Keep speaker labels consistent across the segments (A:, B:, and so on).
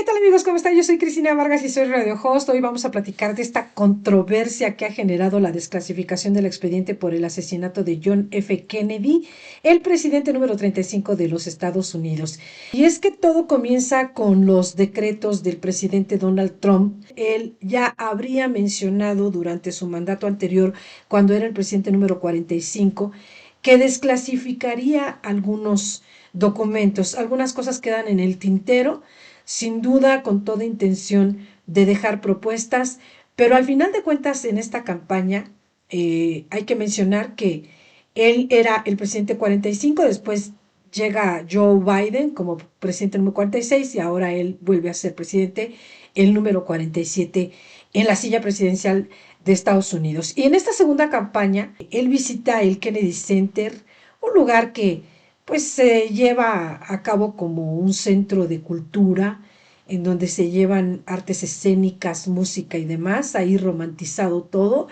A: tal amigos? ¿Cómo están? Yo soy Cristina Vargas y soy Radio Host. Hoy vamos a platicar de esta controversia que ha generado la desclasificación del expediente por el asesinato de John F. Kennedy, el presidente número 35 de los Estados Unidos. Y es que todo comienza con los decretos del presidente Donald Trump. Él ya habría mencionado durante su mandato anterior, cuando era el presidente número 45, que desclasificaría algunos documentos. Algunas cosas quedan en el tintero, sin duda con toda intención de dejar propuestas, pero al final de cuentas en esta campaña hay que mencionar que él era el presidente 45, después llega Joe Biden como presidente número 46 y ahora él vuelve a ser presidente el número 47 en la silla presidencial de Estados Unidos. Y en esta segunda campaña él visita el Kennedy Center, un lugar que pues se lleva a cabo como un centro de cultura en donde se llevan artes escénicas, música y demás, ahí romantizado todo.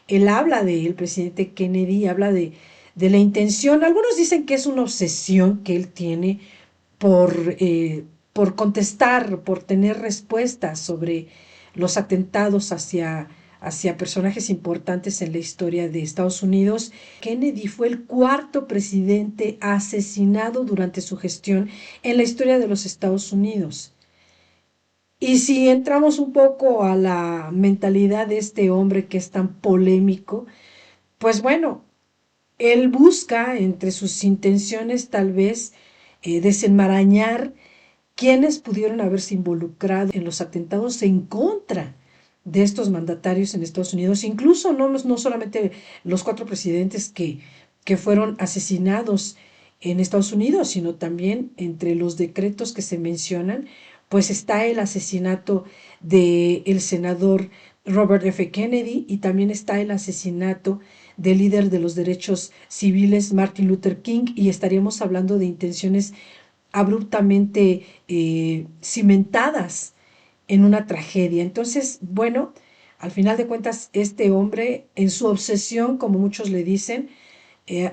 A: Él habla del presidente Kennedy, habla de la intención, algunos dicen que es una obsesión que él tiene por contestar, por tener respuestas sobre los atentados hacia personajes importantes en la historia de Estados Unidos. Kennedy fue el cuarto presidente asesinado durante su gestión en la historia de los Estados Unidos. Y si entramos un poco a la mentalidad de este hombre que es tan polémico, pues bueno, él busca entre sus intenciones tal vez desenmarañar quienes pudieron haberse involucrado en los atentados en contra de estos mandatarios en Estados Unidos, incluso no solamente los cuatro presidentes que fueron asesinados en Estados Unidos, sino también entre los decretos que se mencionan, pues está el asesinato del senador Robert F. Kennedy y también está el asesinato del líder de los derechos civiles Martin Luther King, y estaríamos hablando de intenciones abruptamente cimentadas en una tragedia. Entonces, bueno, al final de cuentas, este hombre, en su obsesión, como muchos le dicen,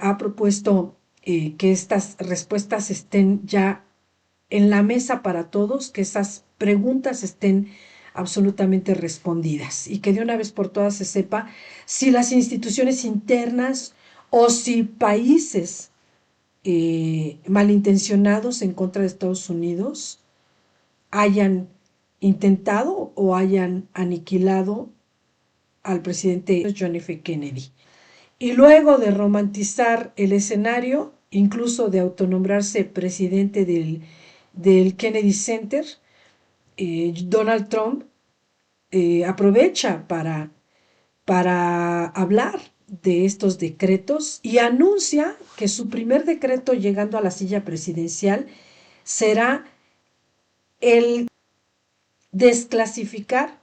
A: ha propuesto que estas respuestas estén ya en la mesa para todos, que esas preguntas estén absolutamente respondidas y que de una vez por todas se sepa si las instituciones internas o si países malintencionados en contra de Estados Unidos hayan intentado o hayan aniquilado al presidente John F. Kennedy. Y luego de romantizar el escenario, incluso de autonombrarse presidente del Kennedy Center, Donald Trump aprovecha para hablar de estos decretos y anuncia que su primer decreto llegando a la silla presidencial será el desclasificar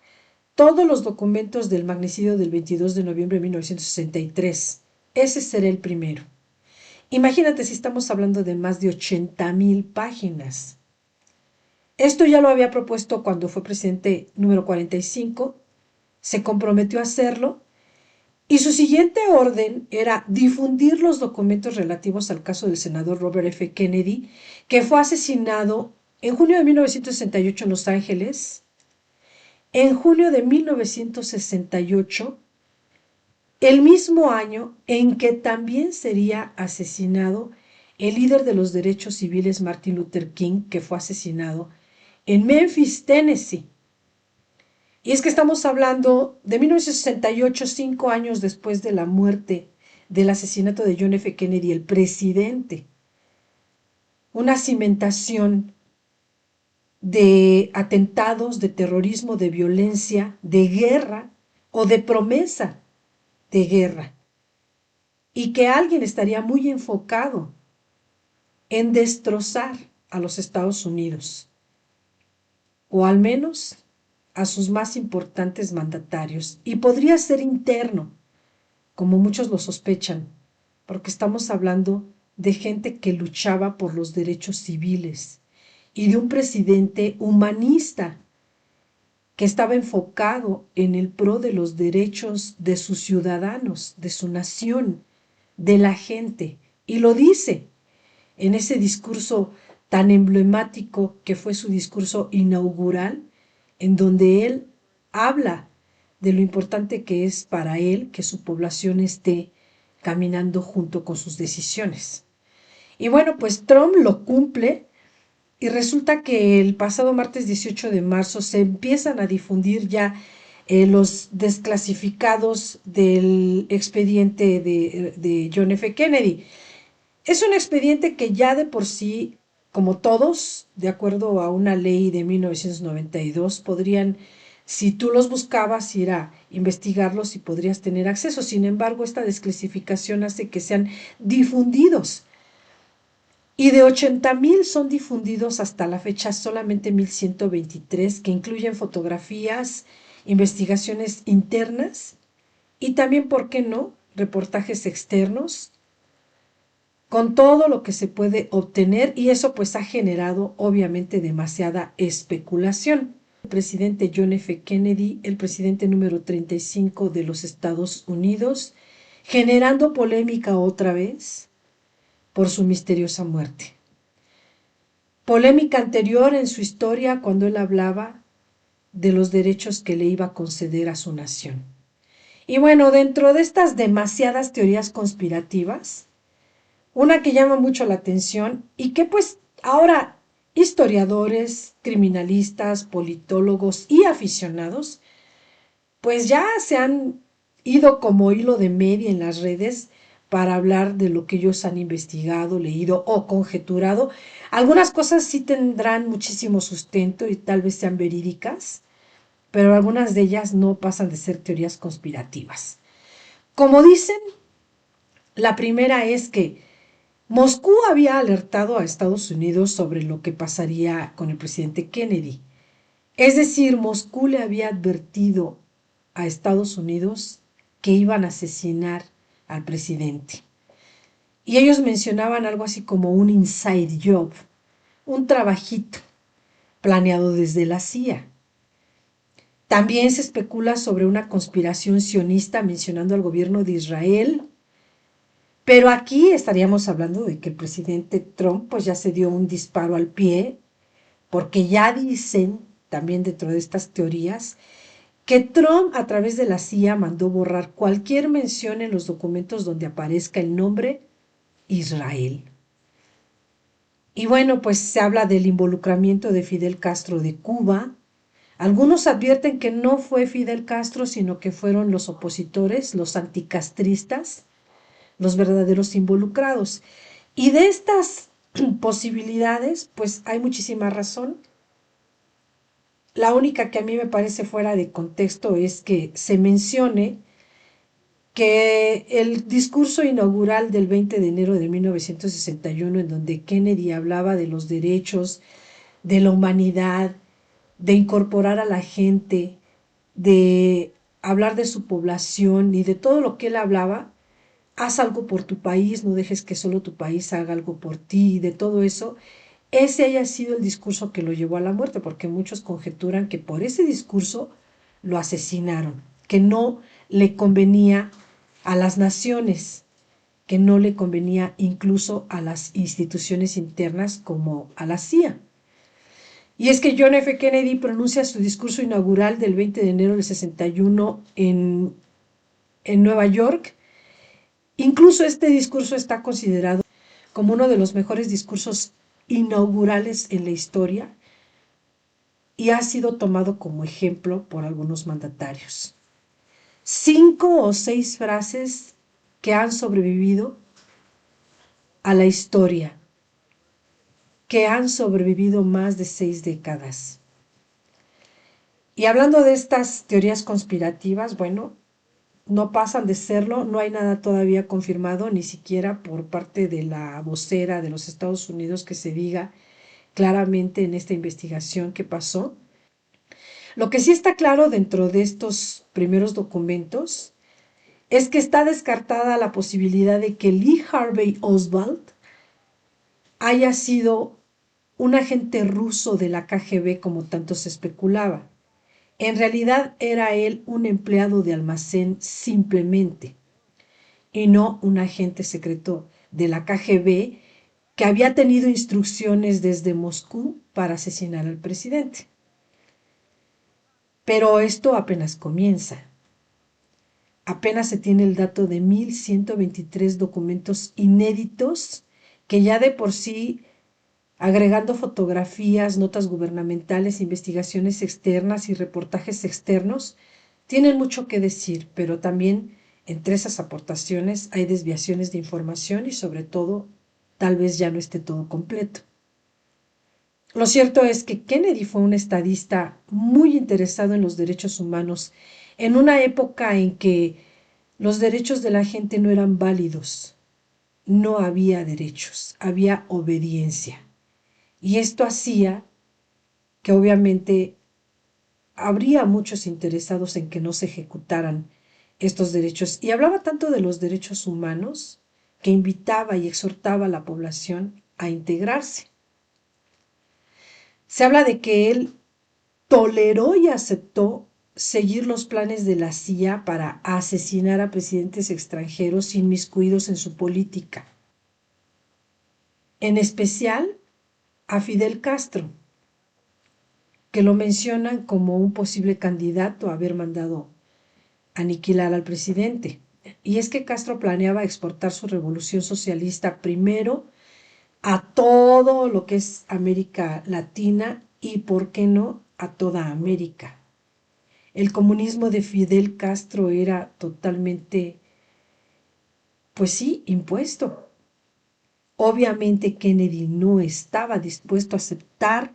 A: todos los documentos del magnicidio del 22 de noviembre de 1963. Ese será el primero. Imagínate si estamos hablando de más de 80,000 páginas. Esto ya lo había propuesto cuando fue presidente número 45, se comprometió a hacerlo, y su siguiente orden era difundir los documentos relativos al caso del senador Robert F. Kennedy, que fue asesinado en junio de 1968 en Los Ángeles, en julio de 1968, el mismo año en que también sería asesinado el líder de los derechos civiles Martin Luther King, que fue asesinado en Memphis, Tennessee. Y es que estamos hablando de 1968, 5 años después de la muerte, del asesinato de John F. Kennedy, el presidente. Una cimentación de atentados, de terrorismo, de violencia, de guerra o de promesa de guerra. Y que alguien estaría muy enfocado en destrozar a los Estados Unidos, o al menos a sus más importantes mandatarios. Y podría ser interno, como muchos lo sospechan, porque estamos hablando de gente que luchaba por los derechos civiles y de un presidente humanista que estaba enfocado en el pro de los derechos de sus ciudadanos, de su nación, de la gente. Y lo dice en ese discurso tan emblemático que fue su discurso inaugural, en donde él habla de lo importante que es para él que su población esté caminando junto con sus decisiones. Y bueno, pues Trump lo cumple y resulta que el pasado martes 18 de marzo se empiezan a difundir ya los desclasificados del expediente de John F. Kennedy. Es un expediente que ya de por sí, como todos, de acuerdo a una ley de 1992, podrían, si tú los buscabas, ir a investigarlos y podrías tener acceso. Sin embargo, esta desclasificación hace que sean difundidos. Y de 80,000 son difundidos hasta la fecha solamente 1,123, que incluyen fotografías, investigaciones internas y también, ¿por qué no?, reportajes externos, con todo lo que se puede obtener, y eso pues ha generado obviamente demasiada especulación. El presidente John F. Kennedy, el presidente número 35 de los Estados Unidos, generando polémica otra vez por su misteriosa muerte. Polémica anterior en su historia cuando él hablaba de los derechos que le iba a conceder a su nación. Y bueno, dentro de estas demasiadas teorías conspirativas, una que llama mucho la atención y que pues ahora historiadores, criminalistas, politólogos y aficionados pues ya se han ido como hilo de media en las redes para hablar de lo que ellos han investigado, leído o conjeturado. Algunas cosas sí tendrán muchísimo sustento y tal vez sean verídicas, pero algunas de ellas no pasan de ser teorías conspirativas. Como dicen, la primera es que Moscú había alertado a Estados Unidos sobre lo que pasaría con el presidente Kennedy. Es decir, Moscú le había advertido a Estados Unidos que iban a asesinar al presidente. Y ellos mencionaban algo así como un inside job, un trabajito planeado desde la CIA. También se especula sobre una conspiración sionista mencionando al gobierno de Israel. Pero aquí estaríamos hablando de que el presidente Trump pues ya se dio un disparo al pie, porque ya dicen, también dentro de estas teorías, que Trump a través de la CIA mandó borrar cualquier mención en los documentos donde aparezca el nombre Israel. Y bueno, pues se habla del involucramiento de Fidel Castro de Cuba. Algunos advierten que no fue Fidel Castro, sino que fueron los opositores, los anticastristas, los verdaderos involucrados. Y de estas posibilidades, pues hay muchísima razón. La única que a mí me parece fuera de contexto es que se mencione que el discurso inaugural del 20 de enero de 1961, en donde Kennedy hablaba de los derechos de la humanidad, de incorporar a la gente, de hablar de su población y de todo lo que él hablaba, haz algo por tu país, no dejes que solo tu país haga algo por ti, y de todo eso, ese haya sido el discurso que lo llevó a la muerte, porque muchos conjeturan que por ese discurso lo asesinaron, que no le convenía a las naciones, que no le convenía incluso a las instituciones internas como a la CIA. Y es que John F. Kennedy pronuncia su discurso inaugural del 20 de enero del 61 en Nueva York. Incluso este discurso está considerado como uno de los mejores discursos inaugurales en la historia y ha sido tomado como ejemplo por algunos mandatarios. 5 o 6 frases que han sobrevivido a la historia, que han sobrevivido más de 6 décadas. Y hablando de estas teorías conspirativas, bueno, no pasan de serlo, no hay nada todavía confirmado, ni siquiera por parte de la vocera de los Estados Unidos que se diga claramente en esta investigación que pasó. Lo que sí está claro dentro de estos primeros documentos es que está descartada la posibilidad de que Lee Harvey Oswald haya sido un agente ruso de la KGB como tanto se especulaba. En realidad era él un empleado de almacén simplemente, y no un agente secreto de la KGB que había tenido instrucciones desde Moscú para asesinar al presidente. Pero esto apenas comienza. Apenas se tiene el dato de 1,123 documentos inéditos que ya de por sí, agregando fotografías, notas gubernamentales, investigaciones externas y reportajes externos, tienen mucho que decir, pero también entre esas aportaciones hay desviaciones de información y sobre todo, tal vez ya no esté todo completo. Lo cierto es que Kennedy fue un estadista muy interesado en los derechos humanos, en una época en que los derechos de la gente no eran válidos, no había derechos, había obediencia. Y esto hacía que obviamente habría muchos interesados en que no se ejecutaran estos derechos. Y hablaba tanto de los derechos humanos que invitaba y exhortaba a la población a integrarse. Se habla de que él toleró y aceptó seguir los planes de la CIA para asesinar a presidentes extranjeros inmiscuidos en su política, en especial a Fidel Castro, que lo mencionan como un posible candidato a haber mandado aniquilar al presidente. Y es que Castro planeaba exportar su revolución socialista primero a todo lo que es América Latina y, ¿por qué no?, a toda América. El comunismo de Fidel Castro era totalmente, pues sí, impuesto. Obviamente Kennedy no estaba dispuesto a aceptar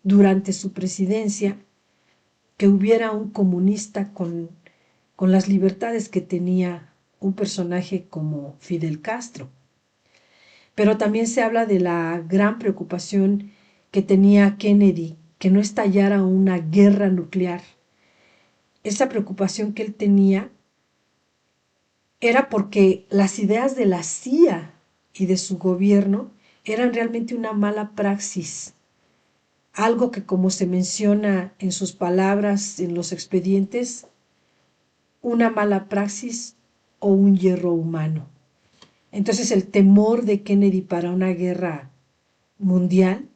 A: durante su presidencia que hubiera un comunista con las libertades que tenía un personaje como Fidel Castro. Pero también se habla de la gran preocupación que tenía Kennedy, que no estallara una guerra nuclear. Esa preocupación que él tenía era porque las ideas de la CIA y de su gobierno eran realmente una mala praxis, algo que, como se menciona en sus palabras en los expedientes, una mala praxis o un hierro humano. Entonces el temor de Kennedy para una guerra mundial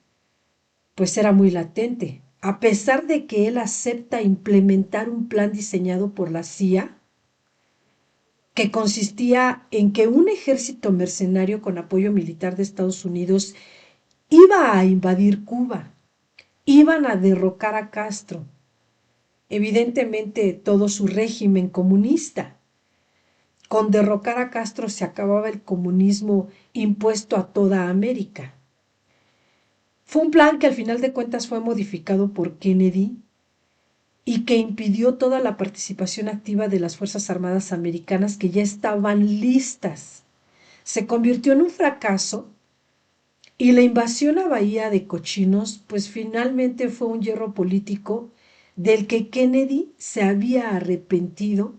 A: pues era muy latente. A pesar de que él acepta implementar un plan diseñado por la CIA, que consistía en que un ejército mercenario con apoyo militar de Estados Unidos iba a invadir Cuba, iban a derrocar a Castro, evidentemente todo su régimen comunista. Con derrocar a Castro se acababa el comunismo impuesto a toda América. Fue un plan que al final de cuentas fue modificado por Kennedy y que impidió toda la participación activa de las Fuerzas Armadas americanas que ya estaban listas. Se convirtió en un fracaso y la invasión a Bahía de Cochinos pues finalmente fue un hierro político del que Kennedy se había arrepentido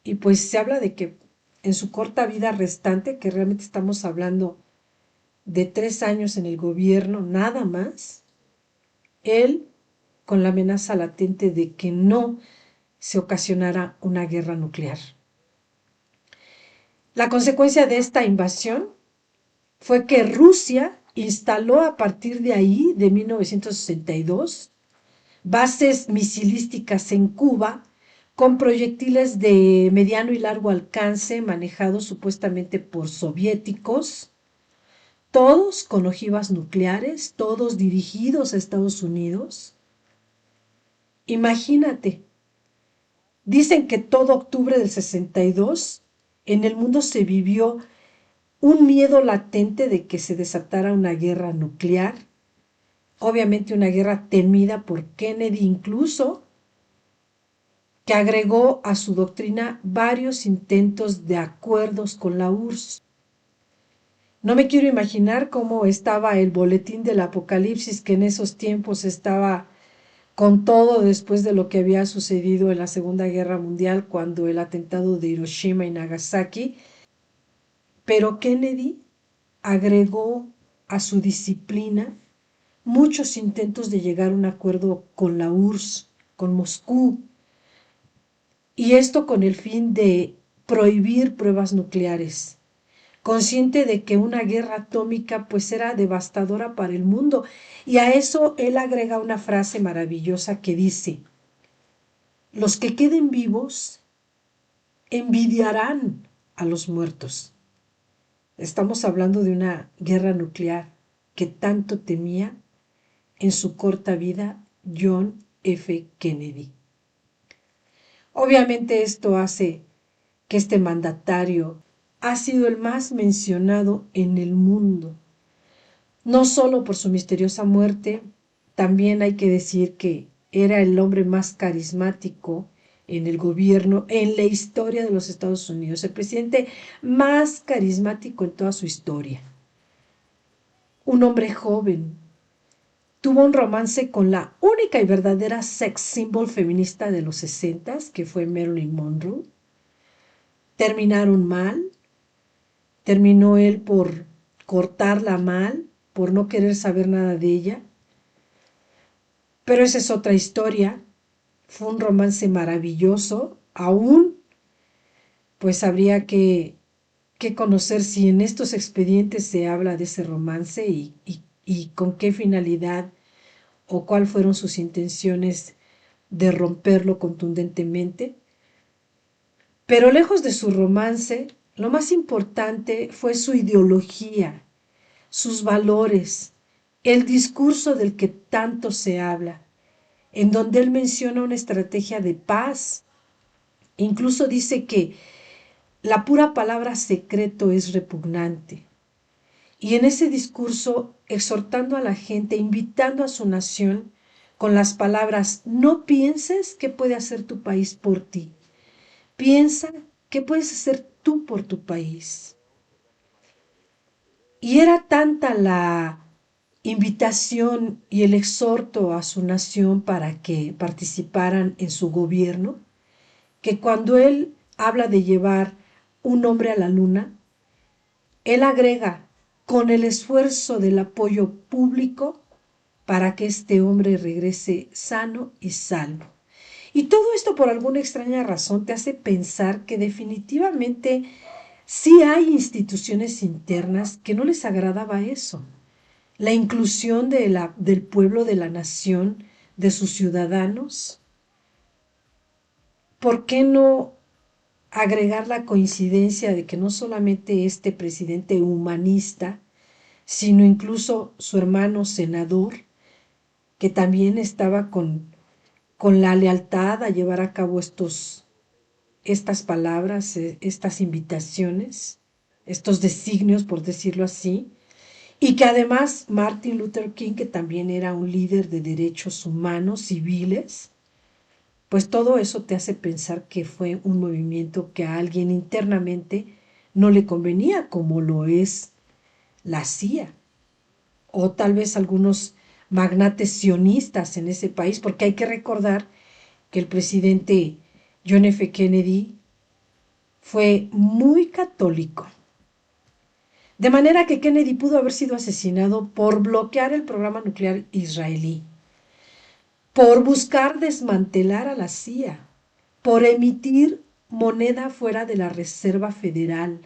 A: y pues se habla de que en su corta vida restante, que realmente estamos hablando de 3 años en el gobierno, nada más, él con la amenaza latente de que no se ocasionara una guerra nuclear. La consecuencia de esta invasión fue que Rusia instaló a partir de ahí, de 1962, bases misilísticas en Cuba con proyectiles de mediano y largo alcance manejados supuestamente por soviéticos, todos con ojivas nucleares, todos dirigidos a Estados Unidos. Imagínate, dicen que todo octubre del 62 en el mundo se vivió un miedo latente de que se desatara una guerra nuclear, obviamente una guerra temida por Kennedy incluso, que agregó a su doctrina varios intentos de acuerdos con la URSS. No me quiero imaginar cómo estaba el boletín del apocalipsis que en esos tiempos estaba con todo después de lo que había sucedido en la Segunda Guerra Mundial cuando el atentado de Hiroshima y Nagasaki, pero Kennedy agregó a su disciplina muchos intentos de llegar a un acuerdo con la URSS, con Moscú, y esto con el fin de prohibir pruebas nucleares, consciente de que una guerra atómica pues era devastadora para el mundo. Y a eso él agrega una frase maravillosa que dice: los que queden vivos envidiarán a los muertos. Estamos hablando de una guerra nuclear que tanto temía en su corta vida John F. Kennedy. Obviamente esto hace que este mandatario ha sido el más mencionado en el mundo, no solo por su misteriosa muerte, también hay que decir que era el hombre más carismático en el gobierno, en la historia de los Estados Unidos, el presidente más carismático en toda su historia. Un hombre joven, tuvo un romance con la única y verdadera sex symbol feminista de los 60s, que fue Marilyn Monroe. Terminaron mal, terminó él por cortarla mal, por no querer saber nada de ella. Pero esa es otra historia. Fue un romance maravilloso. Aún, pues habría que conocer si en estos expedientes se habla de ese romance y con qué finalidad o cuáles fueron sus intenciones de romperlo contundentemente. Pero lejos de su romance, lo más importante fue su ideología, sus valores, el discurso del que tanto se habla, en donde él menciona una estrategia de paz. Incluso dice que la pura palabra secreto es repugnante. Y en ese discurso, exhortando a la gente, invitando a su nación con las palabras: no pienses qué puede hacer tu país por ti, piensa qué puedes hacer tú por tu país. Y era tanta la invitación y el exhorto a su nación para que participaran en su gobierno, que cuando él habla de llevar un hombre a la luna, él agrega: con el esfuerzo del apoyo público para que este hombre regrese sano y salvo. Y todo esto por alguna extraña razón te hace pensar que definitivamente sí hay instituciones internas que no les agradaba eso. La inclusión del pueblo, de la nación, de sus ciudadanos. ¿Por qué no agregar la coincidencia de que no solamente este presidente humanista, sino incluso su hermano senador, que también estaba con la lealtad a llevar a cabo estas palabras, estas invitaciones, estos designios, por decirlo así, y que además Martin Luther King, que también era un líder de derechos humanos civiles, pues todo eso te hace pensar que fue un movimiento que a alguien internamente no le convenía, como lo es la CIA, o tal vez algunos magnates sionistas en ese país, porque hay que recordar que el presidente John F. Kennedy fue muy católico. De manera que Kennedy pudo haber sido asesinado por bloquear el programa nuclear israelí, por buscar desmantelar a la CIA, por emitir moneda fuera de la Reserva Federal,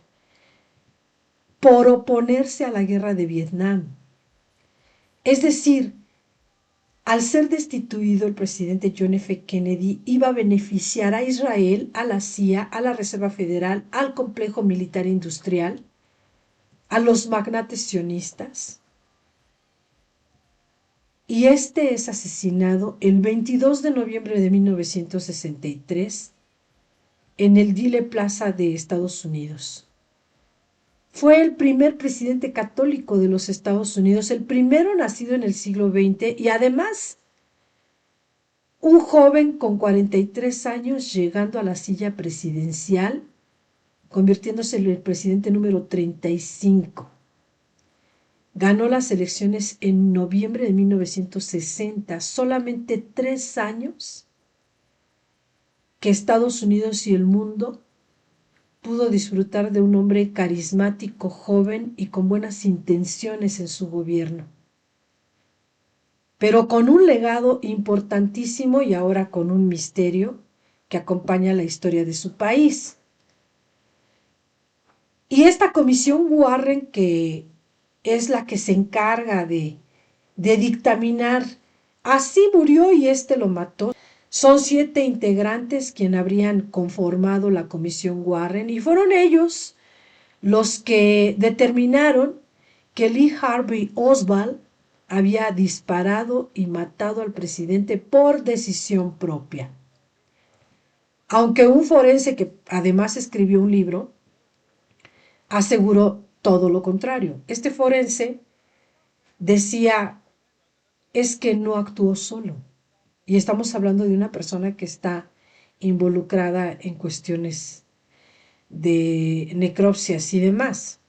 A: por oponerse a la guerra de Vietnam. Es decir, al ser destituido el presidente John F. Kennedy, iba a beneficiar a Israel, a la CIA, a la Reserva Federal, al complejo militar industrial, a los magnates sionistas. Y este es asesinado el 22 de noviembre de 1963 en el Dealey Plaza de Estados Unidos. Fue el primer presidente católico de los Estados Unidos, el primero nacido en el siglo XX y además un joven con 43 años llegando a la silla presidencial, convirtiéndose en el presidente número 35. Ganó las elecciones en noviembre de 1960, solamente 3 años que Estados Unidos y el mundo pudo disfrutar de un hombre carismático, joven y con buenas intenciones en su gobierno, pero con un legado importantísimo y ahora con un misterio que acompaña la historia de su país. Y esta comisión Warren, que es la que se encarga de dictaminar, así murió y este lo mató. Son 7 integrantes quienes habrían conformado la comisión Warren y fueron ellos los que determinaron que Lee Harvey Oswald había disparado y matado al presidente por decisión propia. Aunque un forense que además escribió un libro aseguró todo lo contrario. Este forense decía, es que no actuó solo. Y estamos hablando de una persona que está involucrada en cuestiones de necropsias y demás.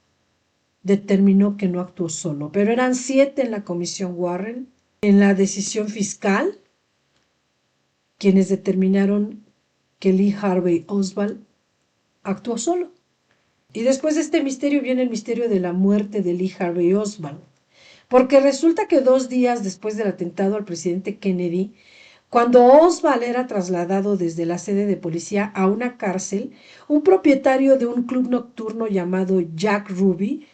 A: Determinó que no actuó solo, pero eran 7 en la comisión Warren. En la decisión fiscal, quienes determinaron que Lee Harvey Oswald actuó solo. Y después de este misterio viene el misterio de la muerte de Lee Harvey Oswald. Porque resulta que 2 días después del atentado al presidente Kennedy, cuando Oswald era trasladado desde la sede de policía a una cárcel, un propietario de un club nocturno llamado Jack Ruby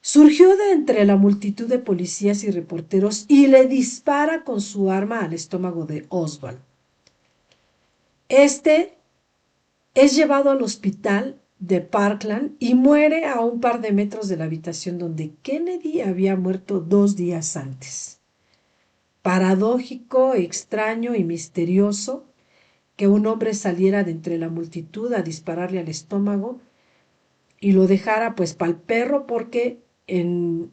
A: surgió de entre la multitud de policías y reporteros y le dispara con su arma al estómago de Oswald. Este es llevado al hospital de Parkland y muere a un par de metros de la habitación donde Kennedy había muerto 2 días antes. Paradójico, extraño y misterioso que un hombre saliera de entre la multitud a dispararle al estómago y lo dejara pues pa'l perro, porque en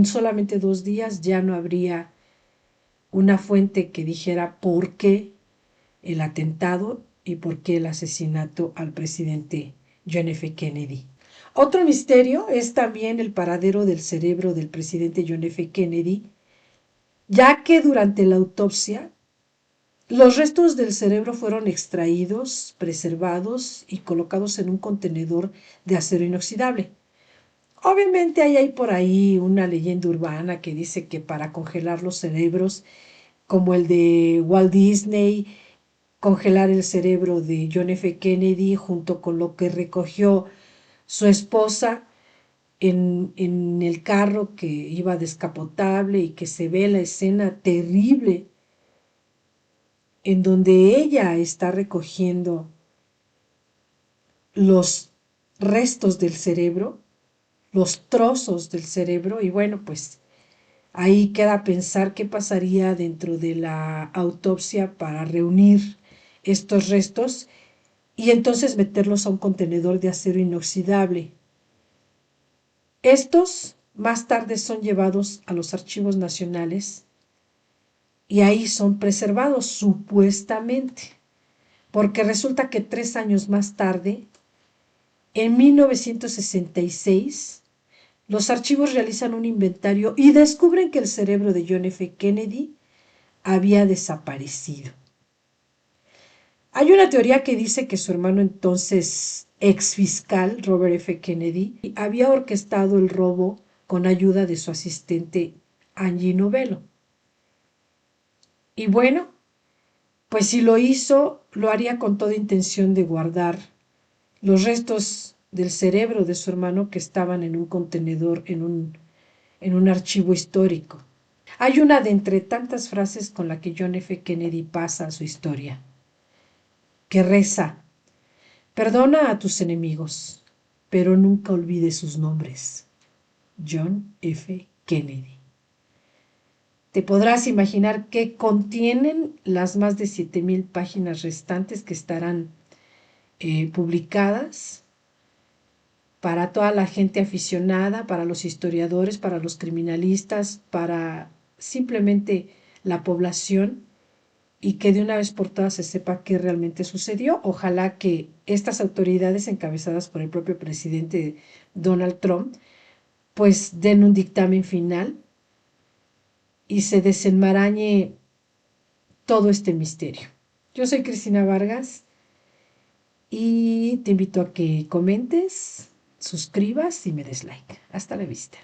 A: solamente 2 días ya no habría una fuente que dijera por qué el atentado y por qué el asesinato al presidente John F. Kennedy. Otro misterio es también el paradero del cerebro del presidente John F. Kennedy, ya que durante la autopsia los restos del cerebro fueron extraídos, preservados y colocados en un contenedor de acero inoxidable. Obviamente hay por ahí una leyenda urbana que dice que para congelar los cerebros, como el de Walt Disney, congelar el cerebro de John F. Kennedy junto con lo que recogió su esposa en el carro que iba descapotable y que se ve la escena terrible en donde ella está recogiendo los restos del cerebro, los trozos del cerebro, y bueno, pues ahí queda pensar qué pasaría dentro de la autopsia para reunir estos restos y entonces meterlos a un contenedor de acero inoxidable. Estos más tarde son llevados a los archivos nacionales y ahí son preservados supuestamente, porque resulta que 3 años más tarde, en 1966, los archivos realizan un inventario y descubren que el cerebro de John F. Kennedy había desaparecido. Hay una teoría que dice que su hermano entonces ex fiscal, Robert F. Kennedy, había orquestado el robo con ayuda de su asistente Angie Novello. Y bueno, pues si lo hizo, lo haría con toda intención de guardar los restos del cerebro de su hermano que estaban en un contenedor, en un archivo histórico. Hay una de entre tantas frases con la que John F. Kennedy pasa a su historia, que reza: perdona a tus enemigos, pero nunca olvides sus nombres. John F. Kennedy. Te podrás imaginar qué contienen las más de 7,000 páginas restantes que estarán publicadas para toda la gente aficionada, para los historiadores, para los criminalistas, para simplemente la población, y que de una vez por todas se sepa qué realmente sucedió. Ojalá que estas autoridades, encabezadas por el propio presidente Donald Trump, pues den un dictamen final y se desenmarañe todo este misterio. Yo soy Cristina Vargas y te invito a que comentes, suscribas y me des like. Hasta la vista.